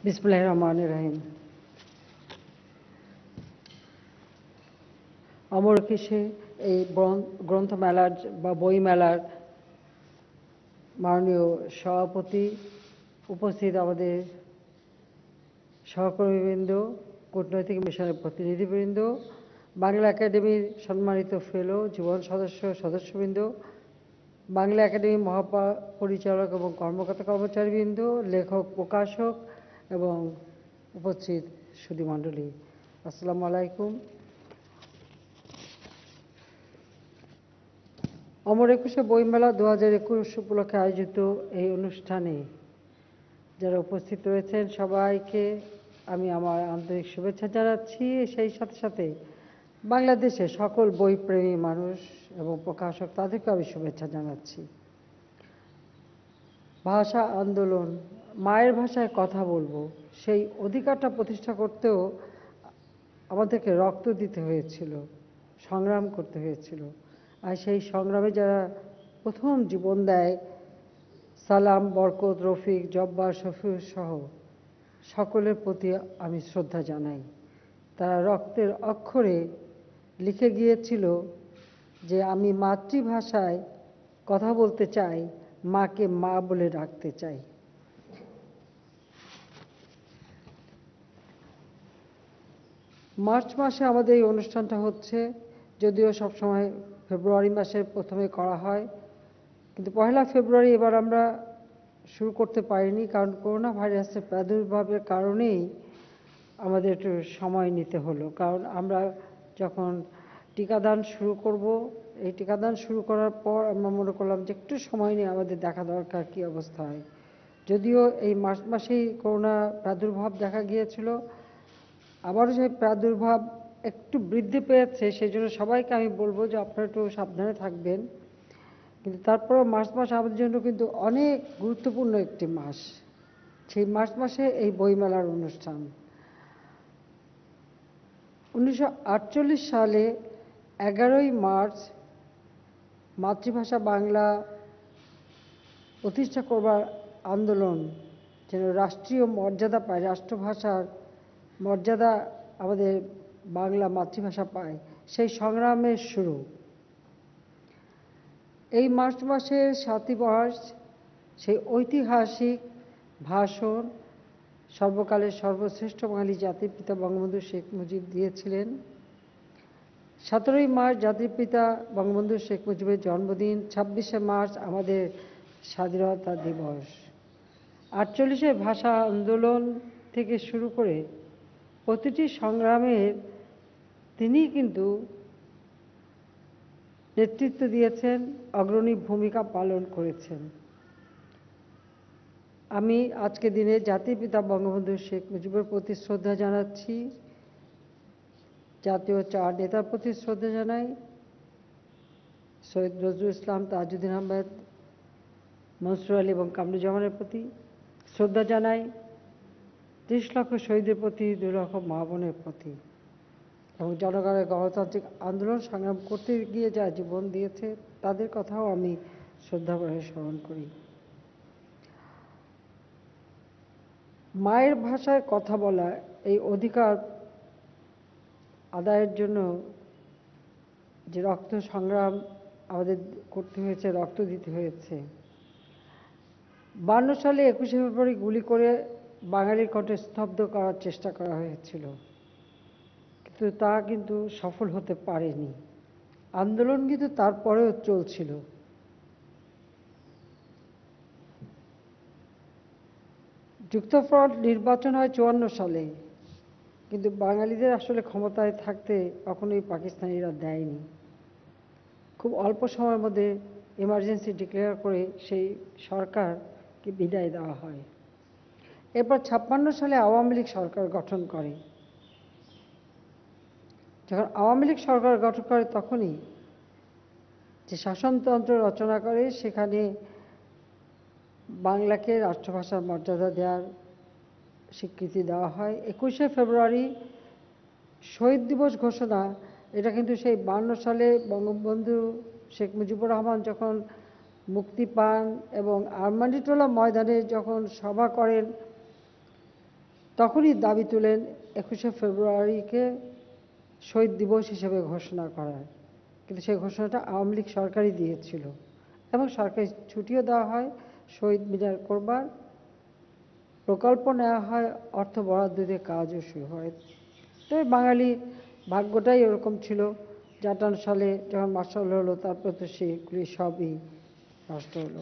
বিসমিল্লাহির রহমানির রহিম। অমর একুশে এই গ্রন্থমেলার বা বইমেলার মাননীয় সভাপতি, উপস্থিত আমাদের সহকর্মীবৃন্দ, কূটনৈতিক মিশনের প্রতিনিধিবৃন্দ, বাংলা একাডেমির সম্মানিত ফেলো, জীবন সদস্যবৃন্দ, বাংলা একাডেমি মহাপরিচালক এবং কর্মকর্তা কর্মচারীবৃন্দ, লেখক প্রকাশক এবং উপস্থিত সুধীমণ্ডলী, আসসালামু আলাইকুম। অমর একুশে বইমেলা 2021 উপলক্ষে আয়োজিত এই অনুষ্ঠানে যারা উপস্থিত রয়েছেন সবাইকে আমি আমার আন্তরিক শুভেচ্ছা জানাচ্ছি। সেই সাথে সাথে বাংলাদেশের সকল বইপ্রেমী মানুষ এবং প্রকাশক তাদেরকে আমি শুভেচ্ছা জানাচ্ছি। ভাষা আন্দোলন, মায়ের ভাষায় কথা বলবো, সেই অধিকারটা প্রতিষ্ঠা করতেও আমাদেরকে রক্ত দিতে হয়েছিল, সংগ্রাম করতে হয়েছিল। আর সেই সংগ্রামে যারা প্রথম জীবন দেয়, সালাম, বরকত, রফিক, জব্বার, শফিউর সহ সকলের প্রতি আমি শ্রদ্ধা জানাই। তারা রক্তের অক্ষরে লিখে গিয়েছিল যে আমি মাতৃভাষায় কথা বলতে চাই, মাকে মা বলে ডাকতে চাই। মার্চ মাসে আমাদের এই অনুষ্ঠানটা হচ্ছে, যদিও সবসময় ফেব্রুয়ারি মাসের প্রথমে করা হয়, কিন্তু 1 ফেব্রুয়ারি এবার আমরা শুরু করতে পারিনি, কারণ করোনা ভাইরাসের প্রাদুর্ভাবের কারণেই আমাদের একটু সময় নিতে হলো। কারণ আমরা যখন টিকাদান শুরু করব, এই টিকাদান শুরু করার পর আমরা মনে করলাম যে একটু সময় নিয়ে আমাদের দেখা দরকার কী অবস্থা হয়। যদিও এই মার্চ মাসেই করোনা প্রাদুর্ভাব দেখা গিয়েছিল, আবারও সেই প্রাদুর্ভাব একটু বৃদ্ধি পেয়েছে, সেই জন্য সবাইকে আমি বলবো যে আপনারা একটু সাবধানে থাকবেন। কিন্তু তারপরেও মার্চ মাস আমাদের জন্য কিন্তু অনেক গুরুত্বপূর্ণ একটি মাস। সেই মার্চ মাসে এই বইমেলার অনুষ্ঠান 1948 সালে 11ই মার্চ মাতৃভাষা বাংলা প্রতিষ্ঠা করবার আন্দোলন যেন রাষ্ট্রীয় মর্যাদা পায়, রাষ্ট্রভাষার মর্যাদা আমাদের বাংলা মাতৃভাষা পায়, সেই সংগ্রামের শুরু। এই মার্চ মাসের 7ই মার্চ সেই ঐতিহাসিক ভাষণ সর্বকালের সর্বশ্রেষ্ঠ বাঙালি জাতির পিতা বঙ্গবন্ধু শেখ মুজিব দিয়েছিলেন। 17ই মার্চ জাতির পিতা বঙ্গবন্ধু শেখ মুজিবের জন্মদিন, 26শে মার্চ আমাদের স্বাধীনতা দিবস। 48-এর ভাষা আন্দোলন থেকে শুরু করে প্রতিটি সংগ্রামের তিনি কিন্তু নেতৃত্ব দিয়েছেন, অগ্রণী ভূমিকা পালন করেছেন। আমি আজকে দিনে জাতির পিতা বঙ্গবন্ধু শেখ মুজিবের প্রতি শ্রদ্ধা জানাচ্ছি, জাতীয় 4 নেতার প্রতি শ্রদ্ধা জানাই, সৈয়দ নজরুল ইসলাম, তাজউদ্দিন আহমেদ, মনসুর আলী এবং কামরুজ্জামানের প্রতি শ্রদ্ধা জানাই, 30 লক্ষ শহীদের প্রতি, 2 লক্ষ মা বোনের প্রতি এবং জনগণের গণতান্ত্রিক আন্দোলন সংগ্রাম করতে গিয়ে যারা জীবন দিয়েছে তাদের কথাও আমি শ্রদ্ধা করে স্মরণ করি। মায়ের ভাষায় কথা বলা এই অধিকার আদায়ের জন্য যে রক্ত সংগ্রাম আমাদের করতে হয়েছে, রক্ত দিতে হয়েছে। 52 সালে 21শে ফেব্রুয়ারি গুলি করে বাঙালির কণ্ঠে স্তব্ধ করার চেষ্টা করা হয়েছিল, কিন্তু তা কিন্তু সফল হতে পারেনি। আন্দোলন কিন্তু তারপরেও চলছিল। যুক্তফ্রন্ট নির্বাচন হয় 54 সালে, কিন্তু বাঙালিদের আসলে ক্ষমতায় থাকতে কখনোই পাকিস্তানিরা দেয়নি। খুব অল্প সময়ের মধ্যে এমার্জেন্সি ডিক্লেয়ার করে সেই সরকারকে বিদায় দেওয়া হয়। এরপর 56 সালে আওয়ামী লীগ সরকার গঠন করে। যখন আওয়ামী লীগ সরকার গঠন করে তখনই যে শাসনতন্ত্র রচনা করে, সেখানে বাংলাকে রাষ্ট্রভাষার মর্যাদা দেওয়ার স্বীকৃতি দেওয়া হয়। 21শে ফেব্রুয়ারি শহীদ দিবস ঘোষণা, এটা কিন্তু সেই 52 সালে বঙ্গবন্ধু শেখ মুজিবুর রহমান যখন মুক্তি পান এবং আরমানিটোলা ময়দানে যখন সভা করেন, তখনই দাবি তুলেন 21শে ফেব্রুয়ারিকে শহীদ দিবস হিসেবে ঘোষণা করার, কিন্তু সেই ঘোষণাটা আওয়ামী লীগ সরকারই দিয়েছিল এবং সরকারি ছুটিও দেওয়া হয়, শহীদ মিনার করবার প্রকল্প নেওয়া হয়, অর্থ বরাদ্দ দিয়ে কাজও শুরু হয়। তবে বাঙালি ভাগ্যটাই এরকম ছিল, 58 সালে যখন মার্শাল হলো তারপর তো সেগুলি সবই নষ্ট হলো।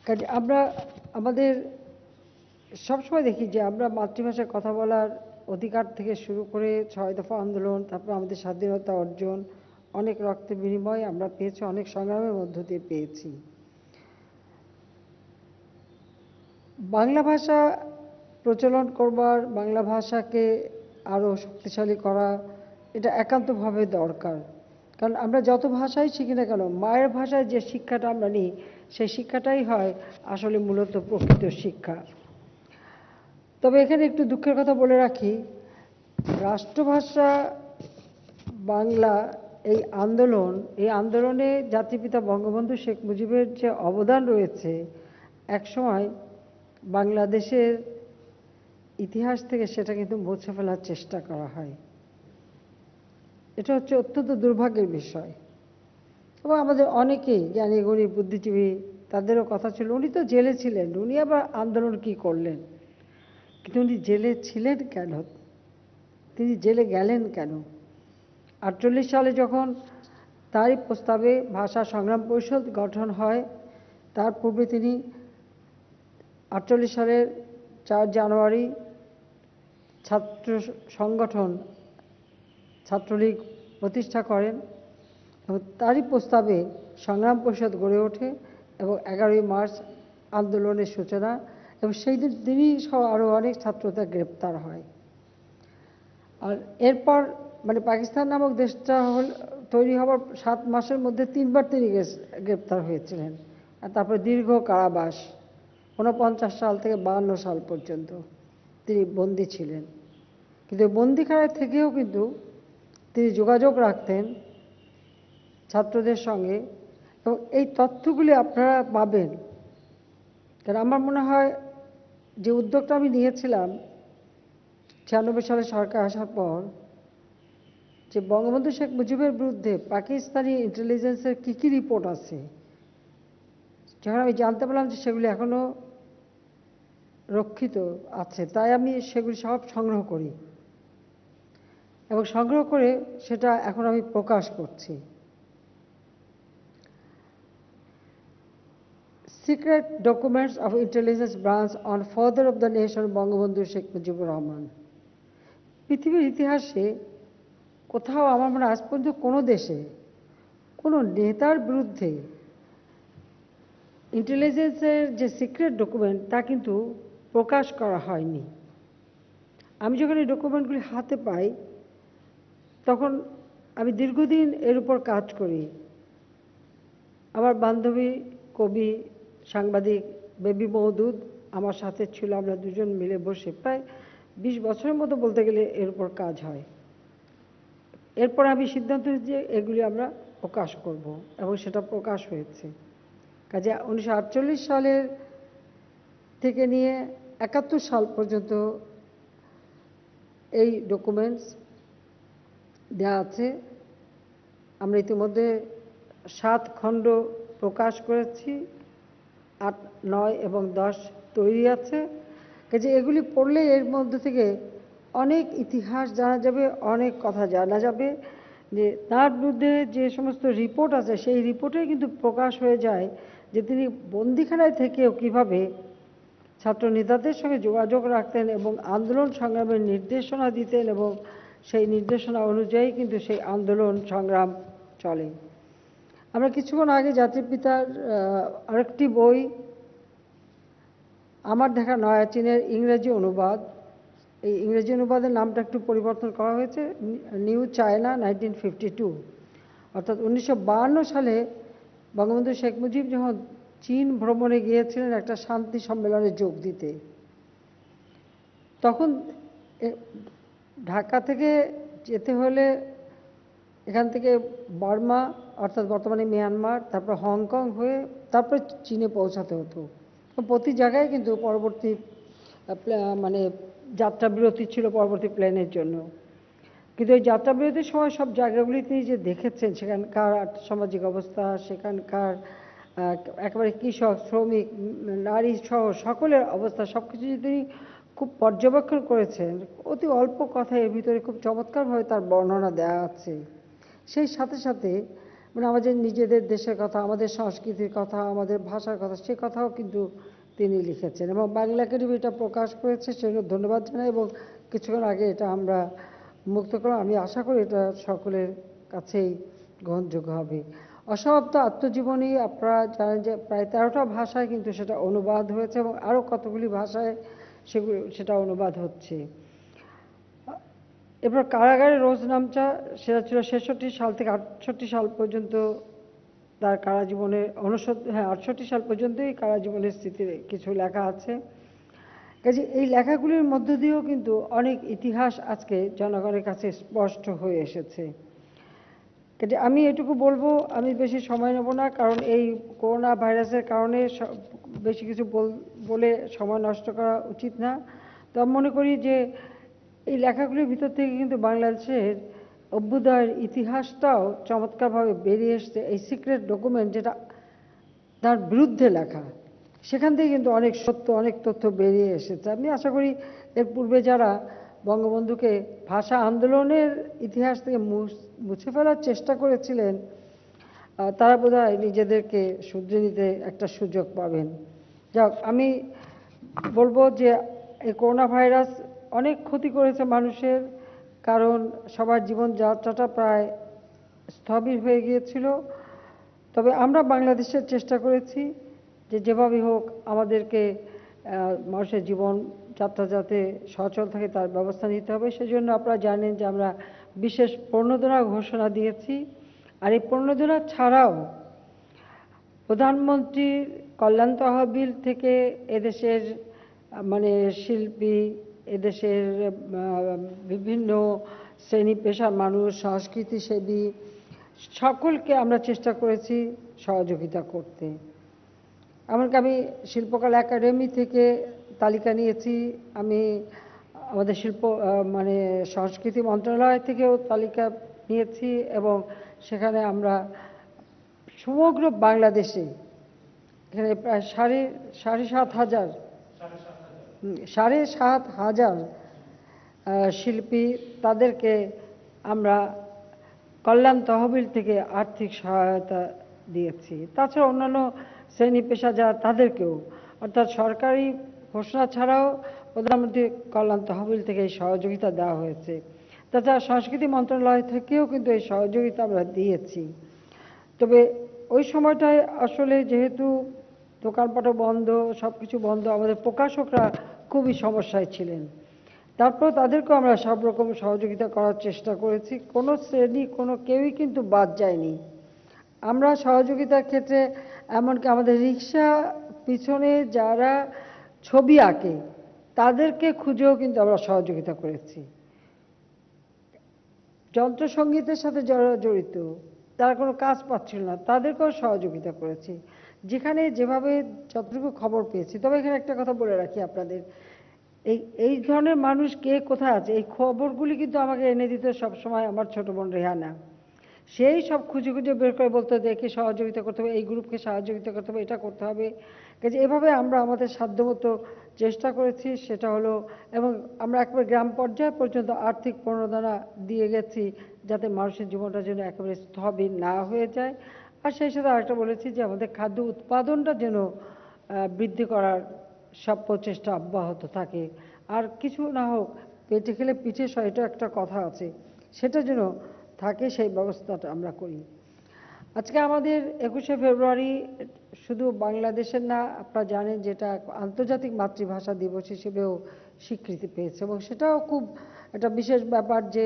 কাজে আমরা আমাদের সবসময় দেখি যে আমরা মাতৃভাষায় কথা বলার অধিকার থেকে শুরু করে 6 দফা আন্দোলন, তারপর আমাদের স্বাধীনতা অর্জন, অনেক রক্তের বিনিময় আমরা পেয়েছি, অনেক সংগ্রামের মধ্য দিয়ে পেয়েছি। বাংলা ভাষা প্রচলন করবার, বাংলা ভাষাকে আরও শক্তিশালী করা, এটা একান্তভাবে দরকার। কারণ আমরা যত ভাষাই শিখি না কেন, মায়ের ভাষায় যে শিক্ষাটা আমরা নিই সেই শিক্ষাটাই হয় আসলে মূলত প্রকৃত শিক্ষা। তবে এখানে একটু দুঃখের কথা বলে রাখি, রাষ্ট্রভাষা বাংলা এই আন্দোলনে জাতিপিতা বঙ্গবন্ধু শেখ মুজিবের যে অবদান রয়েছে, একসময় বাংলাদেশের ইতিহাস থেকে সেটা কিন্তু মুছে ফেলার চেষ্টা করা হয়। এটা হচ্ছে অত্যন্ত দুর্ভাগ্যের বিষয়। এবং আমাদের অনেকেই জ্ঞানী গুণী বুদ্ধিজীবী তাদেরও কথা ছিল, উনি তো জেলে ছিলেন, উনি আবার আন্দোলন কি করলেন? কিন্তু উনি জেলে ছিলেন কেন? তিনি জেলে গেলেন কেন? 48 সালে যখন তারই প্রস্তাবে ভাষা সংগ্রাম পরিষদ গঠন হয়, তার পূর্বে তিনি 48 সালের 4 জানুয়ারি ছাত্র সংগঠন ছাত্রলীগ প্রতিষ্ঠা করেন এবং তারই প্রস্তাবে সংগ্রাম পরিষদ গড়ে ওঠে এবং 11ই মার্চ আন্দোলনের সূচনা, এবং সেই দিনই সহ আরও অনেক ছাত্রতা গ্রেপ্তার হয়। আর এরপর মানে পাকিস্তান নামক দেশটা তৈরি হওয়ার 7 মাসের মধ্যে 3বার তিনি গ্রেপ্তার হয়েছিলেন, আর তারপরে দীর্ঘ কারাবাস 49 সাল থেকে 52 সাল পর্যন্ত তিনি বন্দী ছিলেন। কিন্তু বন্দিখানায় থেকেও কিন্তু তিনি যোগাযোগ রাখতেন ছাত্রদের সঙ্গে, এবং এই তথ্যগুলি আপনারা পাবেন। কারণ আমার মনে হয় যে উদ্যোগটা আমি নিয়েছিলাম 96 সালে সরকার আসার পর, যে বঙ্গবন্ধু শেখ মুজিবের বিরুদ্ধে পাকিস্তানি ইন্টেলিজেন্সের কী রিপোর্ট আছে, যখন আমি জানতে পারলাম যে সেগুলি এখনও রক্ষিত আছে, তাই আমি সেগুলি সব সংগ্রহ করি এবং সংগ্রহ করে সেটা এখন আমি প্রকাশ করছি। Secret documents of intelligence branch on father of the nation Bangabandhu Sheikh Mujibur Rahman. পৃথিবীর ইতিহাসে কোথাও আমার মনে আজ পর্যন্ত কোনো দেশে কোনো নেতার বিরুদ্ধে ইন্টেলিজেন্সের যে সিক্রেট ডকুমেন্ট তা কিন্তু প্রকাশ করা হয়নি। আমি যখন এই ডকুমেন্টগুলি হাতে পাই তখন আমি দীর্ঘদিন এর উপর কাজ করি। আমার বান্ধবী কবি সাংবাদিক বেবি মওদুদ আমার সাথে ছিল, আমরা দুজন মিলে বসে প্রায় 20 বছরের মতো বলতে গেলে এর উপর কাজ হয়। এরপর আমি সিদ্ধান্ত নিই যে এগুলি আমরা প্রকাশ করব এবং সেটা প্রকাশ হয়েছে। কাজে 1948 সালের থেকে নিয়ে 71 সাল পর্যন্ত এই ডকুমেন্টস দেওয়া আছে। আমরা ইতিমধ্যে 7 খণ্ড প্রকাশ করেছি, 8, 9 এবং 10 তৈরি আছে। কাজে এগুলি পড়লে এর মধ্যে থেকে অনেক ইতিহাস জানা যাবে, অনেক কথা জানা যাবে যে তার বিরুদ্ধে যে সমস্ত রিপোর্ট আছে সেই রিপোর্টে কিন্তু প্রকাশ হয়ে যায় যে তিনি বন্দিখানায় থেকেও কীভাবে ছাত্র নেতাদের সঙ্গে যোগাযোগ রাখতেন এবং আন্দোলন সংগ্রামের নির্দেশনা দিতেন, এবং সেই নির্দেশনা অনুযায়ী কিন্তু সেই আন্দোলন সংগ্রাম চলে। আমরা কিছুক্ষণ আগে জাতির পিতার আরেকটি বই আমার দেখা নয়া চীনের ইংরেজি অনুবাদ, এই ইংরেজি অনুবাদের নামটা একটু পরিবর্তন করা হয়েছে, নিউ চায়না 1952, অর্থাৎ 1952 সালে বঙ্গবন্ধু শেখ মুজিব যখন চীন ভ্রমণে গিয়েছিলেন একটা শান্তি সম্মেলনে যোগ দিতে, তখন ঢাকা থেকে যেতে হলে এখান থেকে বার্মা অর্থাৎ বর্তমানে মিয়ানমার, তারপর হংকং হয়ে তারপর চীনে পৌঁছাতে হতো। প্রতি জায়গায় কিন্তু পরবর্তী মানে যাত্রা বিরতি ছিল পরবর্তী প্ল্যানের জন্য। কিন্তু এই যাত্রা বিরতির সময় সব জায়গাগুলিতেই যে দেখেছেন সেখানকার সামাজিক অবস্থা, সেখানকার একেবারে কৃষক, শ্রমিক, নারী সহ সকলের অবস্থা সবকিছু যদি খুব পর্যবেক্ষণ করেছেন, অতি অল্প কথায় এর ভিতরে খুব চমৎকারভাবে তার বর্ণনা দেওয়া আছে। সেই সাথে সাথে মানে আমাদের নিজেদের দেশের কথা, আমাদের সংস্কৃতির কথা, আমাদের ভাষার কথা, সে কথাও কিন্তু তিনি লিখেছেন এবং বাংলা একাডেমি এটা প্রকাশ করেছে, সেজন্য ধন্যবাদ জানাই। এবং কিছুক্ষণ আগে এটা আমরা মুক্ত করলাম, আমি আশা করি এটা সকলের কাছেই গ্রহণযোগ্য হবে। অসমাপ্ত আত্মজীবনী আপনারা জানেন যে প্রায় 13টা ভাষায় কিন্তু সেটা অনুবাদ হয়েছে এবং আরও কতগুলি ভাষায় সেটা অনুবাদ হচ্ছে। এরপর কারাগারে রোজ নামচা, সেটা ছিল 66 সাল থেকে 68 সাল পর্যন্ত তার কারাজীবনের 68 সাল পর্যন্তই কারাজীবনের স্মৃতির কিছু লেখা আছে। কাজে এই লেখাগুলির মধ্য দিয়েও কিন্তু অনেক ইতিহাস আজকে জনগণের কাছে স্পষ্ট হয়ে এসেছে। কাজে আমি এটুকু বলবো, আমি বেশি সময় নেব না, কারণ এই করোনা ভাইরাসের কারণে বেশি কিছু বলে সময় নষ্ট করা উচিত না। তো আমি মনে করি যে এই লেখাগুলির ভিতর থেকে কিন্তু বাংলাদেশের অভ্যুদয়ের ইতিহাসটাও চমৎকারভাবে বেরিয়ে এসছে। এই সিক্রেট ডকুমেন্ট যেটা তার বিরুদ্ধে লেখা, সেখান থেকে কিন্তু অনেক সত্য, অনেক তথ্য বেরিয়ে এসেছে। আমি আশা করি এর পূর্বে যারা বঙ্গবন্ধুকে ভাষা আন্দোলনের ইতিহাস থেকে মুছে ফেলার চেষ্টা করেছিলেন, তারা বোধহয় নিজেদেরকে শুধরে নিতে একটা সুযোগ পাবেন। যাক, আমি বলবো যে এই করোনা ভাইরাস অনেক ক্ষতি করেছে মানুষের, কারণ সবার জীবনযাত্রাটা প্রায় স্থবির হয়ে গিয়েছিল। তবে আমরা বাংলাদেশের চেষ্টা করেছি যে যেভাবে হোক আমাদেরকে মানুষের জীবনযাত্রা যাতে সচল থাকে তার ব্যবস্থা নিতে হবে। সেজন্য আপনারা জানেন যে আমরা বিশেষ প্রণোদনা ঘোষণা দিয়েছি। আর এই প্রণোদনা ছাড়াও প্রধানমন্ত্রীর কল্যাণ তহবিল থেকে এদেশের মানে শিল্পী, এদেশের বিভিন্ন শ্রেণী পেশার মানুষ, সংস্কৃতিসেবী সকলকে আমরা চেষ্টা করেছি সহযোগিতা করতে। এমনকি আমি শিল্পকলা একাডেমি থেকে তালিকা নিয়েছি, আমি আমাদের মানে সংস্কৃতি মন্ত্রণালয় থেকেও তালিকা নিয়েছি এবং সেখানে আমরা সমগ্র বাংলাদেশে এখানে প্রায় সাড়ে সাত হাজার শিল্পী, তাদেরকে আমরা কল্যাণ তহবিল থেকে আর্থিক সহায়তা দিয়েছি। তাছাড়া অন্যান্য শ্রেণী পেশা যারা তাদেরকেও, অর্থাৎ সরকারি ঘোষণা ছাড়াও প্রধানমন্ত্রী কল্যাণ তহবিল থেকে এই সহযোগিতা দেওয়া হয়েছে। তাছাড়া সংস্কৃতি মন্ত্রণালয় থেকেও কিন্তু এই সহযোগিতা আমরা দিয়েছি। তবে ওই সময়টায় আসলে যেহেতু দোকানপাটও বন্ধ, সব কিছু বন্ধ, আমাদের প্রকাশকরা খুবই সমস্যায় ছিলেন। তারপর তাদেরকেও আমরা সব রকম সহযোগিতা করার চেষ্টা করেছি, কোনো শ্রেণী কোনো কেউই কিন্তু বাদ যায়নি। আমরা সহযোগিতার ক্ষেত্রে এমনকি আমাদের রিক্সা পিছনে যারা ছবি আঁকে তাদেরকে খুঁজেও কিন্তু আমরা সহযোগিতা করেছি। যন্ত্রসঙ্গীতের সাথে যারা জড়িত, তারা কোনো কাজ পাচ্ছিল না, তাদেরকেও সহযোগিতা করেছি যেখানে যেভাবে যতটুকু খবর পেয়েছি। তবে এখানে একটা কথা বলে রাখি আপনাদের, এই ধরনের মানুষ কে কোথায় আছে এই খবরগুলি কিন্তু আমাকে এনে দিতে সবসময় আমার ছোট বোন রেহানা। সেই সব খুঁজে খুঁজে বের করে বলতে হবে একে সহযোগিতা করতে হবে, এই গ্রুপকে সহযোগিতা করতে হবে, এটা করতে হবে। কাজে এভাবে আমরা আমাদের সাধ্যমতো চেষ্টা করেছি, সেটা হলো, এবং আমরা একবার গ্রাম পর্যায় পর্যন্ত আর্থিক প্রণোদনা দিয়ে গেছি যাতে মানুষের জীবনটা যেন একেবারে স্থবির না হয়ে যায়। আর সেই সাথে আরেকটা বলেছি যে আমাদের খাদ্য উৎপাদনটা যেন বৃদ্ধি করার সব প্রচেষ্টা অব্যাহত থাকে। আর কিছু না হোক পেটে খেলে পিঠে সয়, এটা একটা কথা আছে, সেটা যেন থাকে, সেই ব্যবস্থাটা আমরা করি। আজকে আমাদের 21শে ফেব্রুয়ারি শুধু বাংলাদেশের না, আপনারা জানেন যেটা আন্তর্জাতিক মাতৃভাষা দিবস হিসেবেও স্বীকৃতি পেয়েছে এবং সেটাও খুব একটা বিশেষ ব্যাপার যে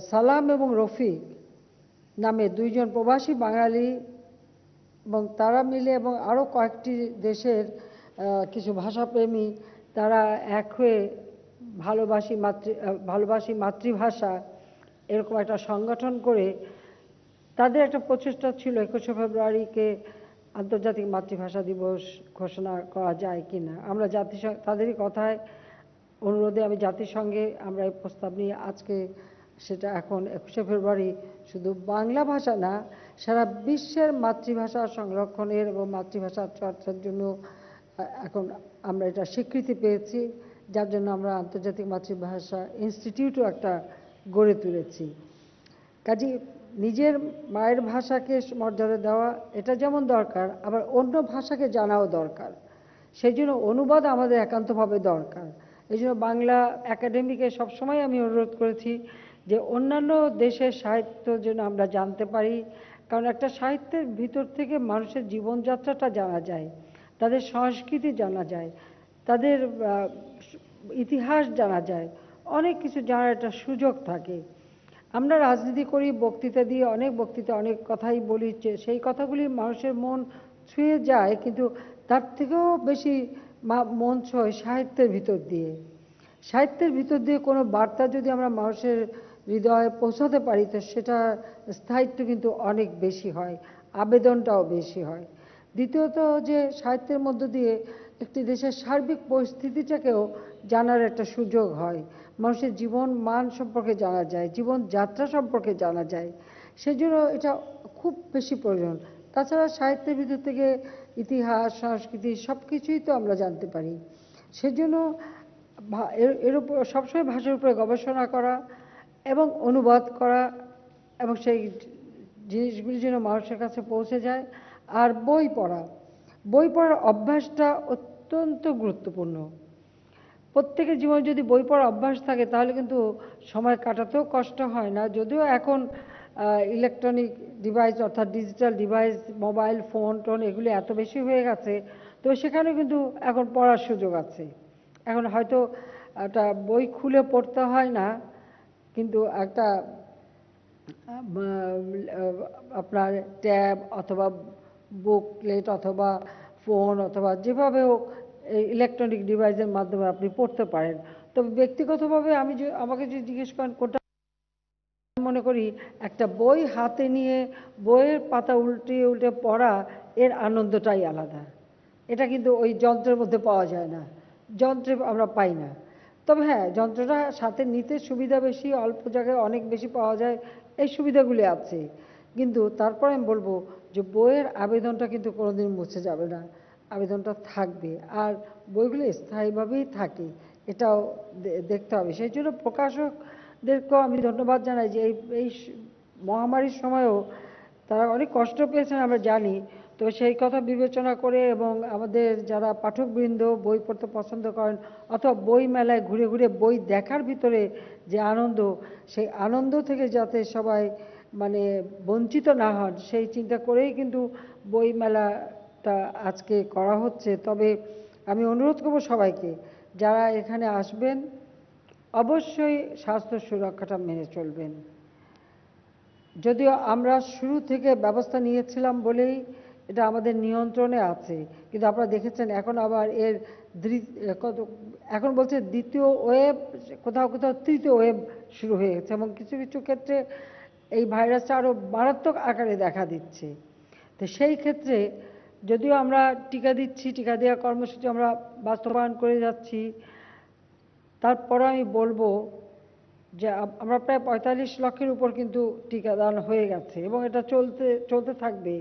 সালাম এবং রফিক নামে দুইজন প্রবাসী বাঙালি এবং তারা মিলে এবং আরও কয়েকটি দেশের কিছু ভাষাপ্রেমী তারা এক হয়ে ভালোবাসি মাতৃভাষা এরকম একটা সংগঠন করে তাদের একটা প্রচেষ্টা ছিল 21শে ফেব্রুয়ারিকে আন্তর্জাতিক মাতৃভাষা দিবস ঘোষণা করা যায় কিনা। আমরা জাতিসংঘ তাদেরই কথায় অনুরোধে আমি জাতিসংঘে আমরা এই প্রস্তাব নিয়ে আজকে সেটা এখন 21শে ফেব্রুয়ারি শুধু বাংলা ভাষা না, সারা বিশ্বের মাতৃভাষা সংরক্ষণের এবং মাতৃভাষা চর্চার জন্য এখন আমরা এটা স্বীকৃতি পেয়েছি, যার জন্য আমরা আন্তর্জাতিক মাতৃভাষা ইনস্টিটিউটও একটা গড়ে তুলেছি। কাজে নিজের মায়ের ভাষাকে মর্যাদা দেওয়া এটা যেমন দরকার, আবার অন্য ভাষাকে জানাও দরকার। সেই জন্য অনুবাদ আমাদের একান্তভাবে দরকার। এই জন্য বাংলা একাডেমিকে সবসময় আমি অনুরোধ করেছি যে অন্যান্য দেশের সাহিত্য যেন আমরা জানতে পারি, কারণ একটা সাহিত্যের ভিতর থেকে মানুষের জীবনযাত্রাটা জানা যায়, তাদের সংস্কৃতি জানা যায়, তাদের ইতিহাস জানা যায়, অনেক কিছু জানার একটা সুযোগ থাকে। আমরা রাজনীতি করি, বক্তৃতা দিয়ে অনেক বক্তৃতা অনেক কথাই বলি, সেই কথাগুলি মানুষের মন ছুঁয়ে যায়, কিন্তু তার থেকেও বেশি মন ছোঁয় সাহিত্যের ভিতর দিয়ে। সাহিত্যের ভিতর দিয়ে কোনো বার্তা যদি আমরা মানুষের হৃদয়ে পৌঁছাতে পারি, তো সেটা স্থায়িত্ব কিন্তু অনেক বেশি হয়, আবেদনটাও বেশি হয়। দ্বিতীয়ত যে সাহিত্যের মধ্য দিয়ে একটি দেশের সার্বিক পরিস্থিতিটাকেও জানার একটা সুযোগ হয়, মানুষের জীবন মান সম্পর্কে জানা যায়, জীবন যাত্রা সম্পর্কে জানা যায়। সেজন্য এটা খুব বেশি প্রয়োজন। তাছাড়া সাহিত্যের ভিতর থেকে ইতিহাস, সংস্কৃতি সব কিছুই তো আমরা জানতে পারি। সেজন্য এর উপর সবসময় ভাষার উপরে গবেষণা করা এবং অনুবাদ করা, এবং সেই জিনিসগুলি যেন মানুষের কাছে পৌঁছে যায়। আর বই পড়ার অভ্যাসটা অত্যন্ত গুরুত্বপূর্ণ। প্রত্যেকের জীবনে যদি বই পড়ার অভ্যাস থাকে তাহলে কিন্তু সময় কাটাতেও কষ্ট হয় না। যদিও এখন ইলেকট্রনিক ডিভাইস অর্থাৎ digital device, mobile phone tone এগুলি এত বেশি হয়ে গেছে, তো সেখানে কিন্তু এখন পড়ার সুযোগ আছে। এখন হয়তো একটা বই খুলে পড়তে হয় না, কিন্তু একটা আপনার ট্যাব অথবা বুকলেট অথবা ফোন অথবা যেভাবে হোক ইলেকট্রনিক ডিভাইসের মাধ্যমে আপনি পড়তে পারেন। তবে ব্যক্তিগতভাবে আমাকে যদি জিজ্ঞেস করেন কোনটা, মনে করি একটা বই হাতে নিয়ে বইয়ের পাতা উল্টে উল্টে পড়া, এর আনন্দটাই আলাদা। এটা কিন্তু ওই যন্ত্রের মধ্যে পাওয়া যায় না, যন্ত্রে আমরা পাই না। তবে হ্যাঁ, যন্ত্রটা সাথে নিতে সুবিধা বেশি, অল্প জায়গায় অনেক বেশি পাওয়া যায়, এই সুবিধাগুলি আছে। কিন্তু তারপরে আমি বলবো যে বইয়ের আবেদনটা কিন্তু কোনোদিন মুছে যাবে না, আবেদনটা থাকবে, আর বইগুলো স্থায়ীভাবেই থাকে, এটাও দেখতে হবে। সেই জন্য প্রকাশকদেরকেও আমি ধন্যবাদ জানাই যে এই মহামারীর সময়ও তারা অনেক কষ্ট পেয়েছেন আমরা জানি। তো সেই কথা বিবেচনা করে এবং আমাদের যারা পাঠকবৃন্দ বই পড়তে পছন্দ করেন অথবা বই মেলায় ঘুরে ঘুরে বই দেখার ভিতরে যে আনন্দ, সেই আনন্দ থেকে যাতে সবাই মানে বঞ্চিত না হন, সেই চিন্তা করেই কিন্তু বই মেলাটা আজকে করা হচ্ছে। তবে আমি অনুরোধ করব সবাইকে, যারা এখানে আসবেন অবশ্যই স্বাস্থ্য সুরক্ষাটা মেনে চলবেন। যদিও আমরা শুরু থেকে ব্যবস্থা নিয়েছিলাম বলেই এটা আমাদের নিয়ন্ত্রণে আছে, কিন্তু আপনারা দেখেছেন এখন আবার এখন বলছে দ্বিতীয় ওয়েভ, কোথাও কোথাও তৃতীয় ওয়েভ শুরু হয়ে গেছে, এবং কিছু কিছু ক্ষেত্রে এই ভাইরাসটা আরও মারাত্মক আকারে দেখা দিচ্ছে। তো সেই ক্ষেত্রে যদিও আমরা টিকা দিচ্ছি, টিকা দেওয়ার কর্মসূচি আমরা বাস্তবায়ন করে যাচ্ছি, তারপরে আমি বলবো যে আমরা প্রায় 45 লক্ষের উপর কিন্তু টিকাদান হয়ে গেছে এবং এটা চলতে থাকবে,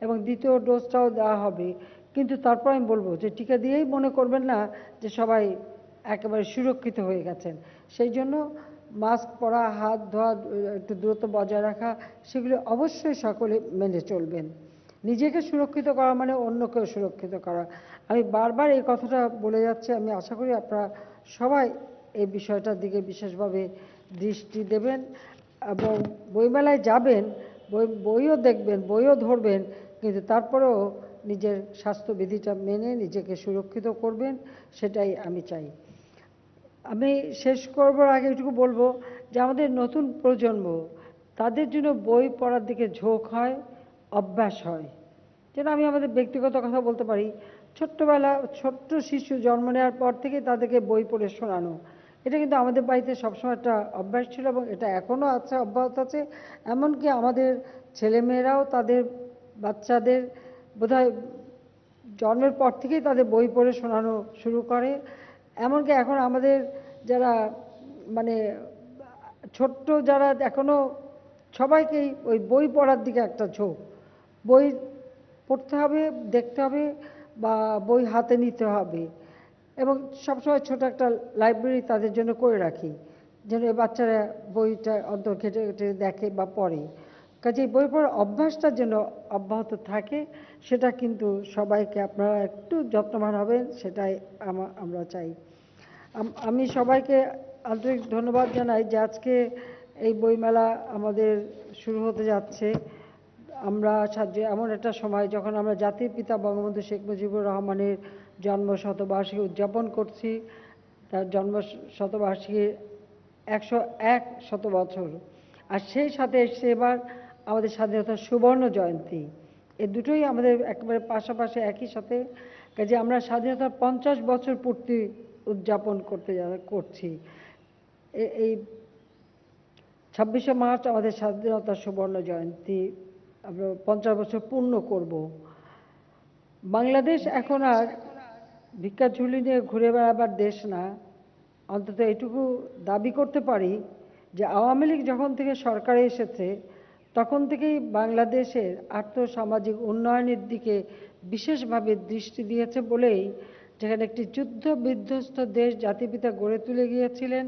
এবং দ্বিতীয় ডোজটাও দেওয়া হবে। কিন্তু তারপর আমি বলবো যে টিকা দিয়েই মনে করবেন না যে সবাই একেবারে সুরক্ষিত হয়ে গেছেন। সেই জন্য মাস্ক পরা, হাত ধোয়া, একটু দূরত্ব বজায় রাখা, সেগুলো অবশ্যই সকলে মেনে চলবেন। নিজেকে সুরক্ষিত করা মানে অন্যকেও সুরক্ষিত করা। আমি বারবার এই কথাটা বলে যাচ্ছি, আমি আশা করি আপনারা সবাই এই বিষয়টার দিকে বিশেষভাবে দৃষ্টি দেবেন এবং বইমেলায় যাবেন, বইও দেখবেন, বইও ধরবেন, কিন্তু তারপরেও নিজের স্বাস্থ্যবিধিটা মেনে নিজেকে সুরক্ষিত করবেন, সেটাই আমি চাই। আমি শেষ করবার আগে এটুকু বলবো যে আমাদের নতুন প্রজন্ম, তাদের জন্য বই পড়ার দিকে ঝোঁক হয়, অভ্যাস হয়। যেন আমি আমাদের ব্যক্তিগত কথা বলতে পারি, ছোট্ট শিশু জন্ম নেওয়ার পর থেকে তাদেরকে বই পড়ে শোনানো, এটা কিন্তু আমাদের বাড়িতে সবসময় একটা অভ্যাস ছিল এবং এটা এখনও আছে, অব্যাহত আছে। এমনকি আমাদের ছেলেমেয়েরাও তাদের বাচ্চাদের বোধহয় জন্মের পর থেকেই তাদের বই পড়ে শোনানো শুরু করে। এমনকি এখন আমাদের যারা মানে ছোট্ট যারা এখনো সবাইকেই ওই বই পড়ার দিকে একটা ঝোঁক, বই পড়তে হবে, দেখতে হবে বা বই হাতে নিতে হবে। এবং সবসময় ছোট একটা লাইব্রেরি তাদের জন্য করে রাখি, যেন এই বাচ্চারা বইটা অন্তত ঘেটে ঘেটে দেখে বা পড়ে। কাজেই বই পড়ার অভ্যাসটা যেন অব্যাহত থাকে, সেটা কিন্তু সবাইকে আপনারা একটু যত্নবান হবেন, সেটাই আমরা চাই। আমি সবাইকে আন্তরিক ধন্যবাদ জানাই যে আজকে এই বইমেলা আমাদের শুরু হতে যাচ্ছে। আমরা এমন একটা সময় যখন আমরা জাতির পিতা বঙ্গবন্ধু শেখ মুজিবুর রহমানের জন্ম শতবার্ষিকী উদযাপন করছি, তার জন্ম শতবার্ষিকীর 101 বছর, আর সেই সাথে এসছে এবার আমাদের স্বাধীনতার সুবর্ণ জয়ন্তী। এই দুটোই আমাদের একেবারে পাশাপাশি একই সাথে। কাজে আমরা স্বাধীনতার 50 বছর পূর্তি উদযাপন করছি। এই 26শে মার্চ আমাদের স্বাধীনতার সুবর্ণ জয়ন্তী, আমরা 50 বছর পূর্ণ করব। বাংলাদেশ এখন আর ভিক্ষা ঝুলি নিয়ে ঘুরে বেড়াবার দেশ না। অন্তত এটুকু দাবি করতে পারি যে আওয়ামী লীগ যখন থেকে সরকারে এসেছে তখন থেকেই বাংলাদেশের আর্থসামাজিক উন্নয়নের দিকে বিশেষভাবে দৃষ্টি দিয়েছে বলেই, যেখানে একটি যুদ্ধ বিধ্বস্ত দেশ জাতিপিতা গড়ে তুলে গিয়েছিলেন,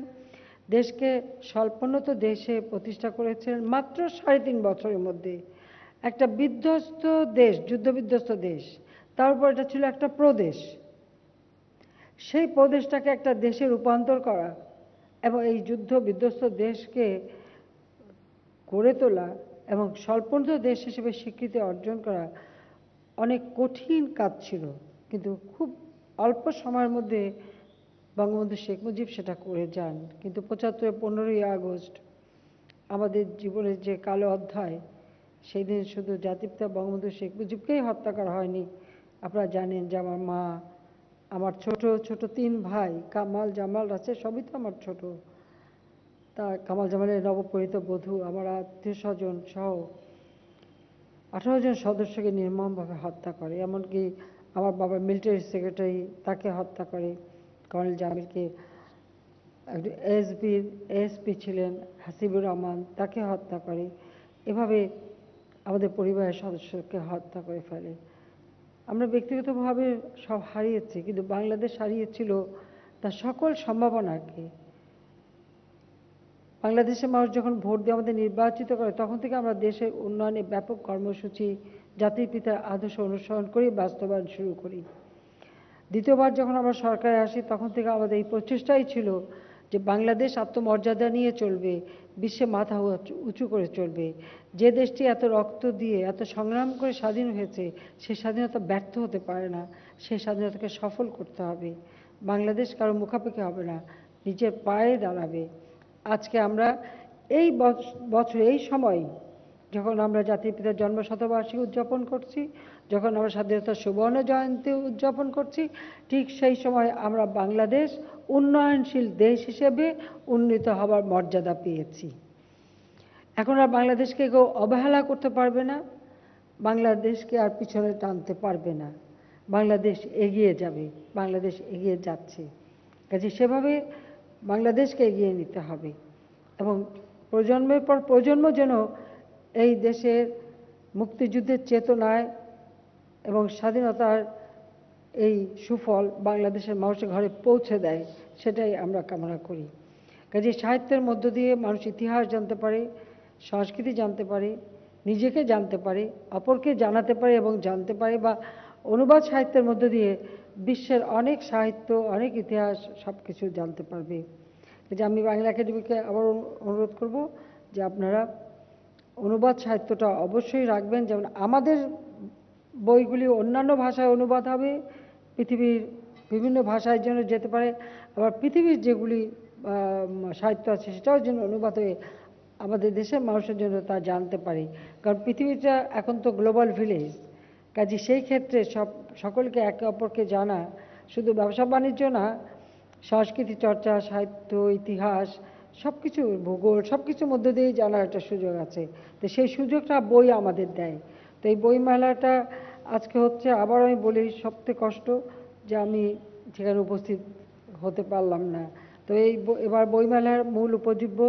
দেশকে স্বল্পোন্নত দেশে প্রতিষ্ঠা করেছিলেন মাত্র 3.5 বছরের মধ্যে। একটা বিধ্বস্ত দেশ, যুদ্ধবিধ্বস্ত দেশ, তার উপর এটা ছিল একটা প্রদেশ। সেই প্রদেশটাকে একটা দেশে রূপান্তর করা এবং এই যুদ্ধ বিধ্বস্ত দেশকে গড়ে তোলা এবং স্বল্পোন্নত দেশ হিসেবে স্বীকৃতি অর্জন করা অনেক কঠিন কাজ ছিল, কিন্তু খুব অল্প সময়ের মধ্যে বঙ্গবন্ধু শেখ মুজিব সেটা করে যান। কিন্তু 75 15ই আগস্ট আমাদের জীবনের যে কালো অধ্যায়, সেই দিন শুধু জাতিপিতা বঙ্গবন্ধু শেখ মুজিবকেই হত্যা করা হয়নি। আপনারা জানেন যে আমার মা, আমার ছোট ছোট 3 ভাই কামাল, জামাল, রাসেল, সবই তো আমার ছোট, তা কামাল জামালের নবপরিণীত বধূ, আমার আত্মীয় স্বজন সহ 18 জন সদস্যকে নির্মমভাবে হত্যা করে। এমনকি আমার বাবার মিলিটারি সেক্রেটারি, তাকে হত্যা করে, কর্নেল জামিলকে। এএসপি ছিলেন হাসিবুর রহমান, তাকে হত্যা করে। এভাবে আমাদের পরিবারের সদস্যকে হত্যা করে ফেলে। আমরা ব্যক্তিগতভাবে সব হারিয়েছি, কিন্তু বাংলাদেশ হারিয়েছিল তার সকল সম্ভাবনাকে। বাংলাদেশের মানুষ যখন ভোট দিয়ে আমাদের নির্বাচিত করে, তখন থেকে আমরা দেশের উন্নয়নে ব্যাপক কর্মসূচি জাতির পিতার আদর্শ অনুসরণ করি, বাস্তবায়ন শুরু করি। দ্বিতীয়বার যখন আমরা সরকারে আসি, তখন থেকে আমাদের এই প্রচেষ্টাই ছিল যে বাংলাদেশ আত্মমর্যাদা নিয়ে চলবে, বিশ্বে মাথা উঁচু করে চলবে। যে দেশটি এত রক্ত দিয়ে, এত সংগ্রাম করে স্বাধীন হয়েছে, সেই স্বাধীনতা ব্যর্থ হতে পারে না, সেই স্বাধীনতাকে সফল করতে হবে। বাংলাদেশ কারো মুখাপেক্ষি হবে না, নিজের পায়ে দাঁড়াবে। আজকে আমরা এই বছর এই সময় যখন আমরা জাতির পিতার জন্ম শতবার্ষিকী উদযাপন করছি, যখন আমরা স্বাধীনতার সুবর্ণ জয়ন্তী উদযাপন করছি, ঠিক সেই সময় আমরা বাংলাদেশ উন্নয়নশীল দেশ হিসেবে উন্নীত হবার মর্যাদা পেয়েছি। এখন আর বাংলাদেশকে কেউ অবহেলা করতে পারবে না, বাংলাদেশকে আর পিছনে টানতে পারবে না। বাংলাদেশ এগিয়ে যাবে, বাংলাদেশ এগিয়ে যাচ্ছে। কাজে সেভাবে বাংলাদেশকে এগিয়ে নিতে হবে এবং প্রজন্মের পর প্রজন্ম যেন এই দেশের মুক্তিযুদ্ধের চেতনায় এবং স্বাধীনতার এই সুফল বাংলাদেশের মানুষের ঘরে পৌঁছে দেয়, সেটাই আমরা কামনা করি। কাজে সাহিত্যের মধ্য দিয়ে মানুষ ইতিহাস জানতে পারে, সংস্কৃতি জানতে পারে, নিজেকে জানতে পারে, অপরকে জানাতে পারে এবং জানতে পারে, বা অনুবাদ সাহিত্যের মধ্য দিয়ে বিশ্বের অনেক সাহিত্য, অনেক ইতিহাস সব কিছু জানতে পারবে। যে আমি বাংলা একাডেমিকে আবার অনুরোধ করব যে আপনারা অনুবাদ সাহিত্যটা অবশ্যই রাখবেন। যেমন আমাদের বইগুলি অন্যান্য ভাষায় অনুবাদ হবে, পৃথিবীর বিভিন্ন ভাষায় যেন যেতে পারে, আবার পৃথিবীর যেগুলি সাহিত্য আছে সেটাও যেন অনুবাদ হয়ে আমাদের দেশের মানুষের জন্য তা জানতে পারে। কারণ পৃথিবীটা এখন তো গ্লোবাল ভিলেজ, কাজে সেই ক্ষেত্রে সকলকে একে অপরকে জানা, শুধু ব্যবসা বাণিজ্য না, সংস্কৃতি চর্চা, সাহিত্য, ইতিহাস, সব কিছু, ভূগোল, সব কিছুর মধ্যে দিয়েই জানার একটা সুযোগ আছে। তো সেই সুযোগটা বই আমাদের দেয়। তো এই বইমেলাটা আজকে হচ্ছে আবার আমি বলি সবথেকে কষ্ট যে আমি সেখানে উপস্থিত হতে পারলাম না। তো এবার বইমেলার মূল উপজীব্য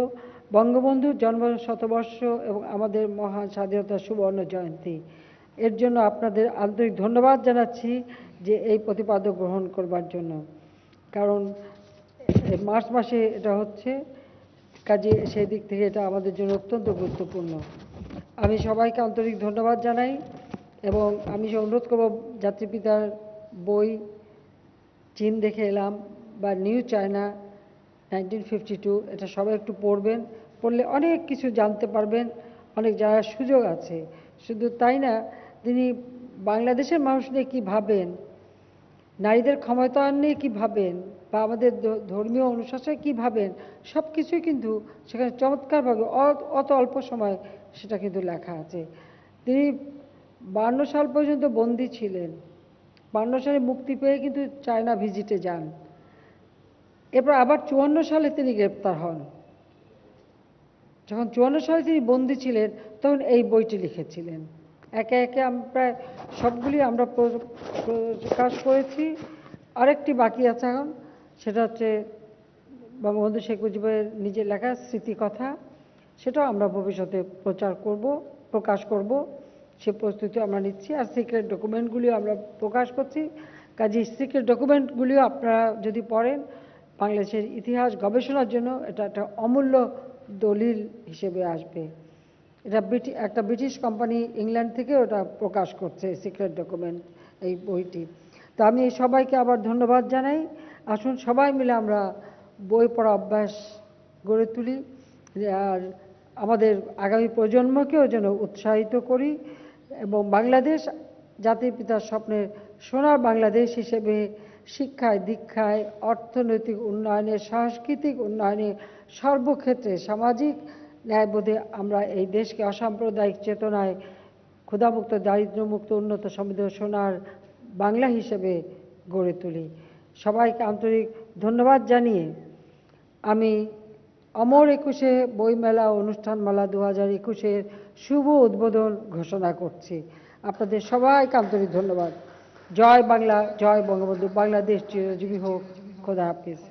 বঙ্গবন্ধুর জন্ম শতবর্ষ এবং আমাদের মহান স্বাধীনতা সুবর্ণ জয়ন্তী, এর জন্য আপনাদের আন্তরিক ধন্যবাদ জানাচ্ছি যে এই প্রতিপাদ্য গ্রহণ করবার জন্য, কারণ মার্চ মাসে এটা হচ্ছে, কাজে সেই দিক থেকে এটা আমাদের জন্য অত্যন্ত গুরুত্বপূর্ণ। আমি সবাইকে আন্তরিক ধন্যবাদ জানাই এবং আমি অনুরোধ করব জাতিপিতার বই চীন দেখে এলাম বা নিউ চায়না 1952, এটা সবাই একটু পড়বেন, পড়লে অনেক কিছু জানতে পারবেন, অনেক জানার সুযোগ আছে। শুধু তাই না, তিনি বাংলাদেশের মানুষ নিয়ে কী ভাবেন, নারীদের ক্ষমতায়ন নিয়ে কী ভাবেন, বা আমাদের ধর্মীয় অনুশাসনে কী ভাবেন, সব কিছুই কিন্তু সেখানে চমৎকারভাবে অত অল্প সময় সেটা কিন্তু লেখা আছে। তিনি 52 সাল পর্যন্ত বন্দী ছিলেন, 52 সালে মুক্তি পেয়ে কিন্তু চায়না ভিজিটে যান, এরপর আবার 54 সালে তিনি গ্রেপ্তার হন। যখন 54 সালে তিনি বন্দী ছিলেন তখন এই বইটি লিখেছিলেন। একে একে প্রায় সবগুলি আমরা প্রকাশ করেছি। আরেকটি বাকি আছে এখন, সেটা হচ্ছে বঙ্গবন্ধু শেখ মুজিবের নিজের লেখা স্মৃতিকথা, সেটাও আমরা ভবিষ্যতে প্রকাশ করব, সে প্রস্তুতি আমরা নিচ্ছি। আর সিক্রেট ডকুমেন্টগুলিও আমরা প্রকাশ করছি, কাজে সিক্রেট ডকুমেন্টগুলিও আপনারা যদি পড়েন বাংলাদেশের ইতিহাস গবেষণার জন্য এটা একটা অমূল্য দলিল হিসেবে আসবে। এটা একটা ব্রিটিশ কোম্পানি ইংল্যান্ড থেকে ওটা প্রকাশ করছে সিক্রেট ডকুমেন্ট, এই বইটি। তো আমি সবাইকে আবার ধন্যবাদ জানাই। আসুন সবাই মিলে আমরা বই পড়া অভ্যাস গড়ে তুলি, আর আমাদের আগামী প্রজন্মকেও যেন উৎসাহিত করি এবং বাংলাদেশ জাতির পিতার স্বপ্নের সোনার বাংলাদেশ হিসেবে শিক্ষায়, দীক্ষায়, অর্থনৈতিক উন্নয়নে, সাংস্কৃতিক উন্নয়নে, সর্বক্ষেত্রে সামাজিক ন্যায়বোধে আমরা এই দেশকে অসাম্প্রদায়িক চেতনায় ক্ষুধামুক্ত, দারিদ্র্যমুক্ত, উন্নত, সমৃদ্ধ সোনার বাংলা হিসেবে গড়ে তুলি। সবাইকে আন্তরিক ধন্যবাদ জানিয়ে আমি অমর একুশে বইমেলা অনুষ্ঠানমালা 2021-এর শুভ উদ্বোধন ঘোষণা করছি। আপনাদের সবাইকে আন্তরিক ধন্যবাদ। জয় বাংলা, জয় বঙ্গবন্ধু, বাংলাদেশ চিরজীবী হোক। খোদা হাফিজ।